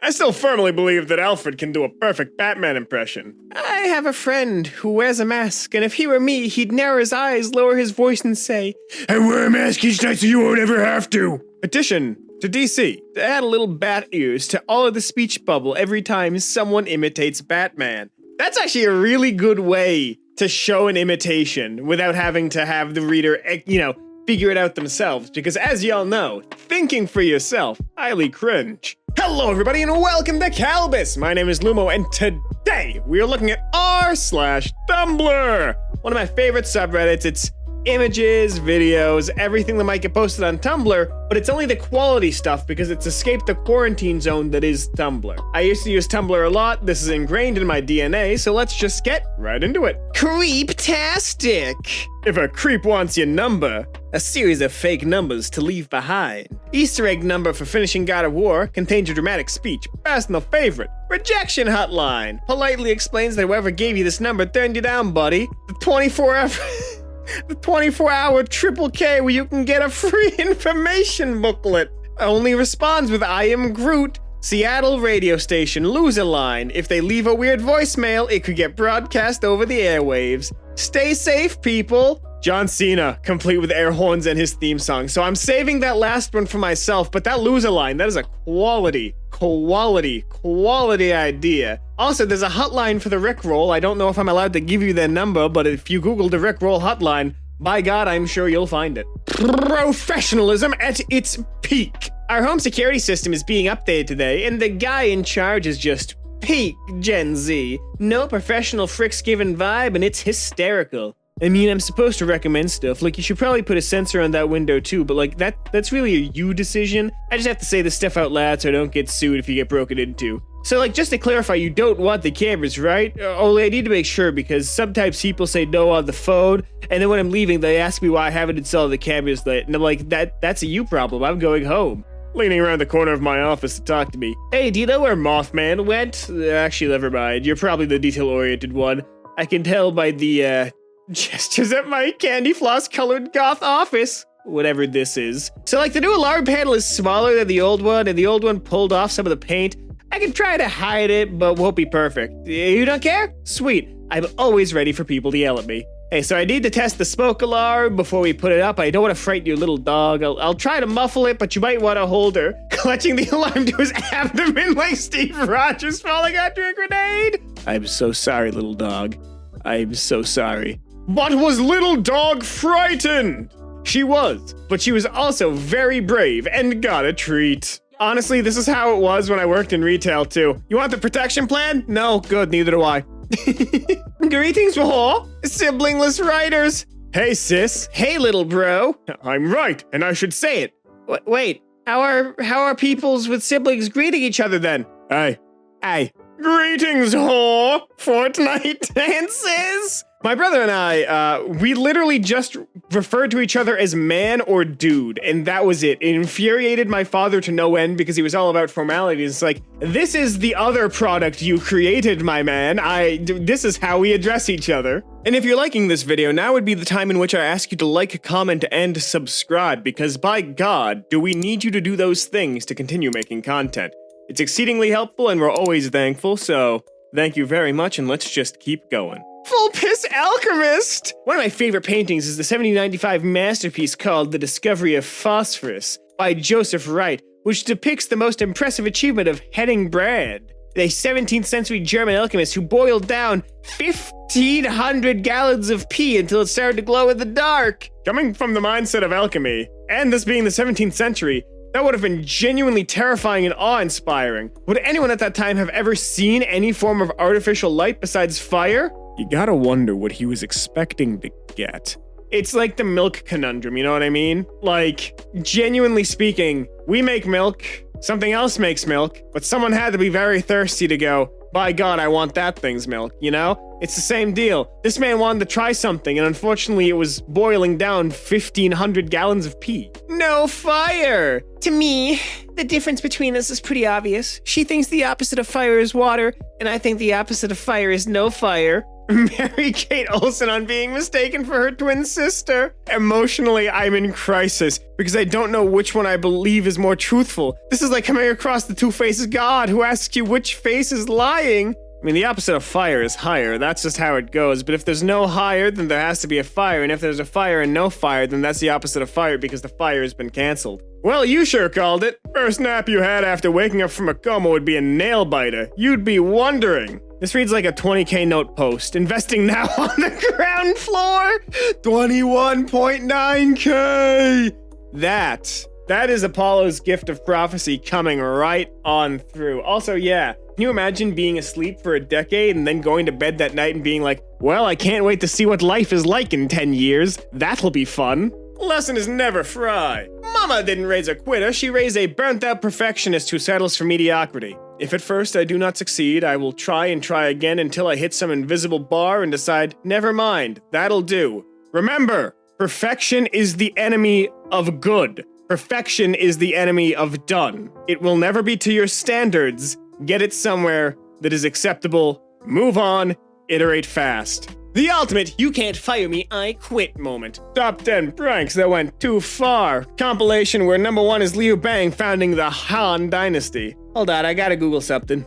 I still firmly believe that Alfred can do a perfect Batman impression. I have a friend who wears a mask, and if he were me, he'd narrow his eyes, lower his voice, and say, I wear a mask each night so you won't ever have to. Petition to DC to add a little bat ears to all of the speech bubble every time someone imitates Batman. That's actually a really good way to show an imitation without having to have the reader, figure it out themselves. Because as y'all know, thinking for yourself, highly cringe. Hello everybody and welcome to Kalbus! My name is Lumo and today we are looking at r/Tumblr! One of my favorite subreddits. It's images, videos, everything that might get posted on Tumblr, but it's only the quality stuff because it's escaped the quarantine zone that is Tumblr. I used to use Tumblr a lot, this is ingrained in my DNA, so let's just get right into it. Creep-tastic! If a creep wants your number, a series of fake numbers to leave behind. Easter egg number for finishing God of War, contains your dramatic speech, personal favorite. Rejection hotline, politely explains that whoever gave you this number turned you down, buddy. The 24-hour triple K where you can get a free information booklet. Only responds with I am Groot. Seattle radio station, loser line. If they leave a weird voicemail, it could get broadcast over the airwaves. Stay safe, people. John Cena, complete with air horns and his theme song. So I'm saving that last one for myself, but that loser line, that is a quality idea. Also, there's a hotline for the Rickroll. I don't know if I'm allowed to give you their number, but if you Google the Rickroll hotline, by God, I'm sure you'll find it. Professionalism at its peak. Our home security system is being updated today, and the guy in charge is just peak Gen Z. No professional fricks given vibe, and it's hysterical. I mean, I'm supposed to recommend stuff, like you should probably put a sensor on that window too, but like that's really a you decision. I just have to say this stuff out loud so I don't get sued if you get broken into. So like, just to clarify, you don't want the cameras, right? Only I need to make sure because sometimes people say no on the phone, and then when I'm leaving, they ask me why I haven't installed the cameras yet, and I'm like, that's a you problem, I'm going home. Leaning around the corner of my office to talk to me. Hey, do you know where Mothman went? Actually, never mind, you're probably the detail-oriented one. I can tell by the, gestures at my candy floss colored goth office. Whatever this is. So like the new alarm panel is smaller than the old one and the old one pulled off some of the paint. I can try to hide it, but won't be perfect. You don't care? Sweet. I'm always ready for people to yell at me. Hey, so I need to test the smoke alarm before we put it up. I don't want to frighten your little dog. I'll try to muffle it, but you might want to hold her. Clutching the alarm to his abdomen like Steve Rogers falling after a grenade. I'm so sorry, little dog. I'm so sorry. But was little dog frightened? She was, but she was also very brave and got a treat. Honestly, this is how it was when I worked in retail too. You want the protection plan? No, good, neither do I. Greetings, whore. Siblingless writers. Hey, sis. Hey, little bro. I'm right, and I should say it. Wait, how are peoples with siblings greeting each other then? Hey. Greetings, whore. Fortnite dances. My brother and I, we literally just referred to each other as man or dude, and that was it. It infuriated my father to no end because he was all about formalities. It's like, this is the other product you created, my man. This is how we address each other. And if you're liking this video, now would be the time in which I ask you to like, comment, and subscribe, because by God, do we need you to do those things to continue making content. It's exceedingly helpful and we're always thankful, so thank you very much and let's just keep going. Full Piss Alchemist! One of my favorite paintings is the 1795 masterpiece called The Discovery of Phosphorus by Joseph Wright, which depicts the most impressive achievement of heading bread. A 17th century German alchemist who boiled down 1,500 gallons of pee until it started to glow in the dark. Coming from the mindset of alchemy, and this being the 17th century, that would have been genuinely terrifying and awe-inspiring. Would anyone at that time have ever seen any form of artificial light besides fire? You gotta wonder what he was expecting to get. It's like the milk conundrum, you know what I mean? Like, genuinely speaking, we make milk, something else makes milk, but someone had to be very thirsty to go, by God, I want that thing's milk, you know? It's the same deal. This man wanted to try something, and unfortunately it was boiling down 1,500 gallons of pee. No fire! To me, the difference between us is pretty obvious. She thinks the opposite of fire is water, and I think the opposite of fire is no fire. Mary-Kate Olsen on being mistaken for her twin sister. Emotionally, I'm in crisis because I don't know which one I believe is more truthful. This is like coming across the two-faced God who asks you which face is lying. I mean, the opposite of fire is higher. That's just how it goes. But if there's no higher, then there has to be a fire. And if there's a fire and no fire, then that's the opposite of fire because the fire has been canceled. Well, you sure called it. First nap you had after waking up from a coma would be a nail biter. You'd be wondering. This reads like a 20K note post. Investing now on the ground floor? 21.9K! That is Apollo's gift of prophecy coming right on through. Also, yeah, can you imagine being asleep for a decade and then going to bed that night and being like, well, I can't wait to see what life is like in 10 years. That'll be fun. Lesson is never fry. Mama didn't raise a quitter, she raised a burnt-out perfectionist who settles for mediocrity. If at first I do not succeed, I will try and try again until I hit some invisible bar and decide, never mind, that'll do. Remember, perfection is the enemy of good. Perfection is the enemy of done. It will never be to your standards. Get it somewhere that is acceptable. Move on. Iterate fast. The ultimate you can't fire me, I quit moment. Top 10 pranks that went too far. Compilation where number 1 is Liu Bang founding the Han Dynasty. Hold on, I gotta Google something.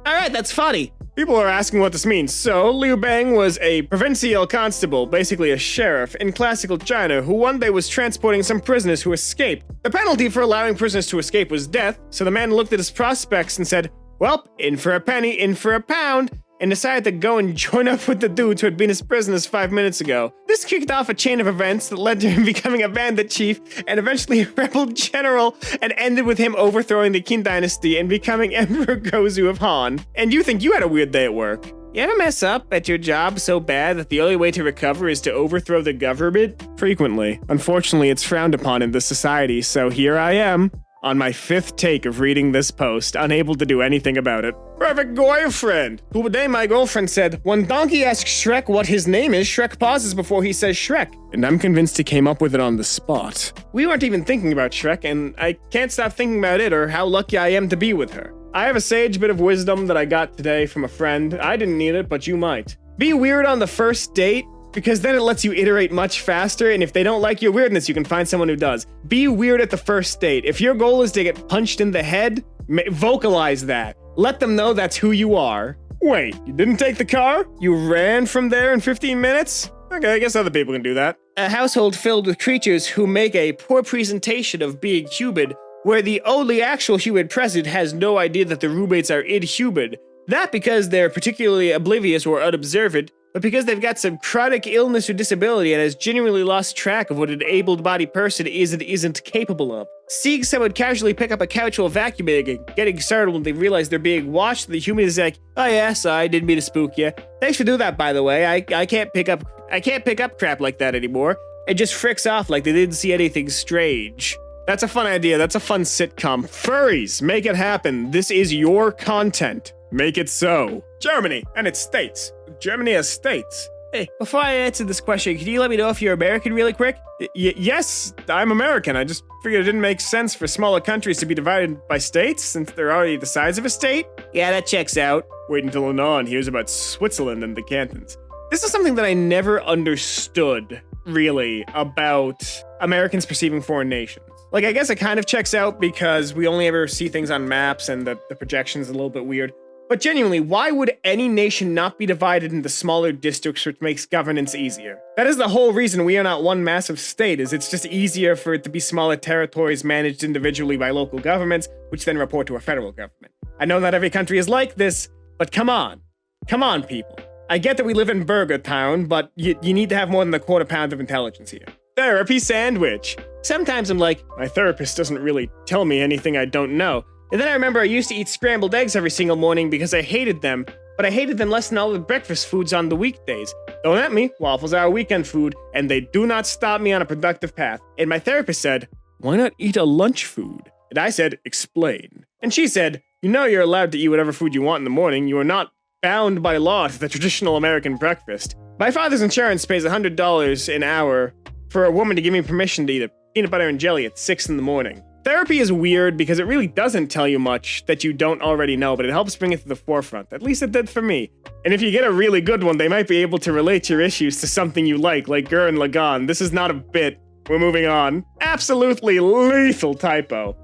Alright, that's funny. People are asking what this means. So, Liu Bang was a provincial constable, basically a sheriff, in classical China who one day was transporting some prisoners who escaped. The penalty for allowing prisoners to escape was death, so the man looked at his prospects and said, well, in for a penny, in for a pound, and decided to go and join up with the dudes who had been his prisoners 5 minutes ago. This kicked off a chain of events that led to him becoming a bandit chief and eventually a rebel general and ended with him overthrowing the Qin dynasty and becoming Emperor Gozu of Han. And you think you had a weird day at work. You ever mess up at your job so bad that the only way to recover is to overthrow the government? Frequently. Unfortunately, it's frowned upon in this society, so here I am. On my 5th take of reading this post, unable to do anything about it. Perfect boyfriend! Who today my girlfriend said, when Donkey asks Shrek what his name is, Shrek pauses before he says Shrek. And I'm convinced he came up with it on the spot. We weren't even thinking about Shrek, and I can't stop thinking about it or how lucky I am to be with her. I have a sage bit of wisdom that I got today from a friend. I didn't need it, but you might. Be weird on the first date, because then it lets you iterate much faster, and if they don't like your weirdness, you can find someone who does. Be weird at the first date. If your goal is to get punched in the head, vocalize that. Let them know that's who you are. Wait, you didn't take the car? You ran from there in 15 minutes? Okay, I guess other people can do that. A household filled with creatures who make a poor presentation of being humid, where the only actual humid present has no idea that the roommates are inhuman. Not because they're particularly oblivious or unobservant, but because they've got some chronic illness or disability and has genuinely lost track of what an able-bodied person is and isn't capable of. Seeing someone casually pick up a couch while vacuuming and getting startled when they realize they're being watched, the human is like, oh yeah, sorry, didn't mean to spook you. Thanks for doing that, by the way. I can't pick up crap like that anymore. It just fricks off like they didn't see anything strange. That's a fun idea. That's a fun sitcom. Furries, make it happen. This is your content. Make it so. Germany and its states. Germany has states. Hey, before I answer this question, can you let me know if you're American really quick? Yes, I'm American. I just figured it didn't make sense for smaller countries to be divided by states since they're already the size of a state. Yeah, that checks out. Wait until Anon hears about Switzerland and the cantons. This is something that I never understood, really, about Americans perceiving foreign nations. Like, I guess it kind of checks out because we only ever see things on maps and the projection's a little bit weird. But genuinely, why would any nation not be divided into smaller districts which makes governance easier? That is the whole reason we are not one massive state, is it's just easier for it to be smaller territories managed individually by local governments, which then report to a federal government. I know not every country is like this, but come on. Come on, people. I get that we live in Burger Town, but you need to have more than a quarter pound of intelligence here. Therapy sandwich. Sometimes I'm like, my therapist doesn't really tell me anything I don't know. And then I remember I used to eat scrambled eggs every single morning because I hated them, but I hated them less than all the breakfast foods on the weekdays. Don't at me, waffles are our weekend food, and they do not stop me on a productive path. And my therapist said, why not eat a lunch food? And I said, explain. And she said, you know you're allowed to eat whatever food you want in the morning. You are not bound by law to the traditional American breakfast. My father's insurance pays $100 an hour for a woman to give me permission to eat a peanut butter and jelly at 6 in the morning. Therapy is weird because it really doesn't tell you much that you don't already know, but it helps bring it to the forefront. At least it did for me. And if you get a really good one, they might be able to relate your issues to something you like Gurren Lagann. This is not a bit. We're moving on. Absolutely lethal typo.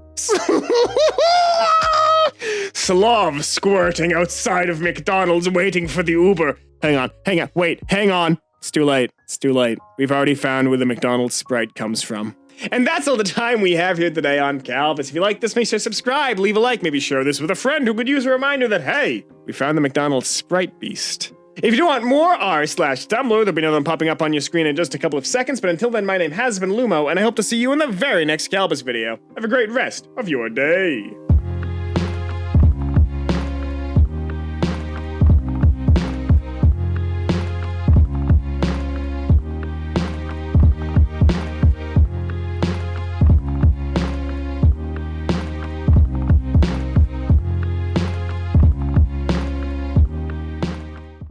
Slav squirting outside of McDonald's waiting for the Uber. Hang on, wait, hang on. It's too late. We've already found where the McDonald's Sprite comes from. And that's all the time we have here today on Kalbus. If you like this, make sure to subscribe, leave a like, maybe share this with a friend who could use a reminder that, hey, we found the McDonald's Sprite beast. If you do want more r/Tumblr, there'll be another one popping up on your screen in just a couple of seconds, but until then, my name has been Lumo, and I hope to see you in the very next Kalbus video. Have a great rest of your day.